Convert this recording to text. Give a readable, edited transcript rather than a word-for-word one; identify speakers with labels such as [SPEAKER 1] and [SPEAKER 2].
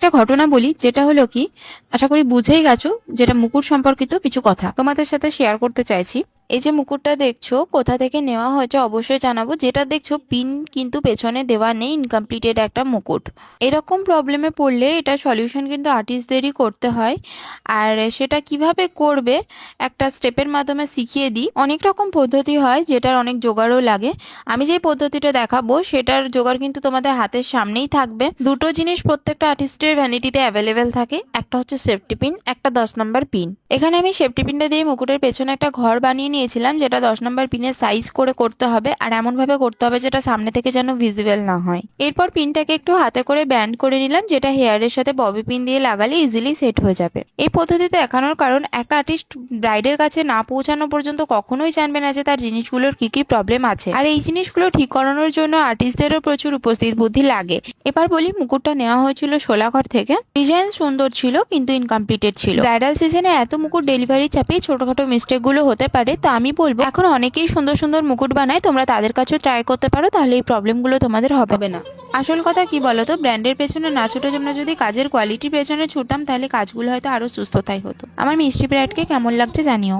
[SPEAKER 1] একটা ঘটনা বলি, যেটা হলো কি, আশা করি বুঝেই গেছো, যেটা মুকুট সম্পর্কিত কিছু কথা তোমাদের সাথে শেয়ার করতে চাইছি। এই যে মুকুটটা দেখছো কোথা থেকে নেওয়া হয়েছে অবশ্যই জানাবো। যেটা দেখছো পিন কিন্তু পেছনে দেওয়া নেই, ইনকমপ্লিটেড একটা মুকুট। এরকম প্রবলেমে পড়লে এটা সলিউশন কিন্তু আর্টিস্টদেরই করতে হয়। আর সেটা কিভাবে করবে একটা স্টেপের মাধ্যমে শিখিয়ে দিই। অনেক রকম পদ্ধতি হয় যেটার অনেক জোগাড়ও লাগে। আমি যে পদ্ধতিটা দেখাবো সেটার জোগাড় কিন্তু তোমাদের হাতের সামনেই থাকবে। দুটো জিনিস প্রত্যেকটা আর্টিস্টের ভ্যানিটিতে অ্যাভেলেবেল থাকে, একটা হচ্ছে সেফটি পিন, একটা 10 নম্বর পিন। এখানে আমি সেফটি পিনটা দিয়ে মুকুটের পেছনে একটা ঘর বানিয়ে নিয়েছিলাম, যেটা 10 নম্বর পিনের সাইজ করে করতে হবে, আর এমন ভাবে করতে হবে যেটা সামনে থেকে যেন ভিজিবল না হয়। এরপর পিনটাকে একটু হাতে করে ব্যান্ড করে নিলাম, যেটা হেয়ারের সাথে ববি পিন দিয়ে লাগালে ইজিলি সেট হয়ে যাবে। এই পদ্ধতিতে দেখানোর কারণ, একটা আর্টিস্ট ব্রাইডের কাছে না পৌঁছানো পর্যন্ত কখনোই জানবে না যে তার জিনিসগুলোর কি কি প্রবলেম আছে, আর এই জিনিসগুলো ঠিক করানোর জন্য আর্টিস্টদেরও প্রচুর উপস্থিত বুদ্ধি লাগে। এবার বলি, মুকুটটা নেওয়া হয়েছিল শোলাঘর থেকে। ডিজাইন সুন্দর ছিল কিন্তু ইনকমপ্লিটেড ছিল। ব্রাইডাল সিজনে এত মুকুট ডেলিভারি চাপে ছোটখাটো মিস্টেক গুলো হতে পারে, তো আমি বলবো এখন অনেকেই সুন্দর সুন্দর মুকুট বানায়, তোমরা তাদের কাছেও ট্রাই করতে পারো, তাহলে এই প্রবলেম গুলো তোমাদের হবে না। আসল কথা কি বলতো, ব্র্যান্ডের পেছনে না ছুটে আমরা যদি কাজের কোয়ালিটির পেছনে ছুটতাম, তাহলে কাজগুলো হয়তো আরো সুস্থতাই হতো। আমার মিষ্টি ব্রাইডকে কেমন লাগছে জানিও।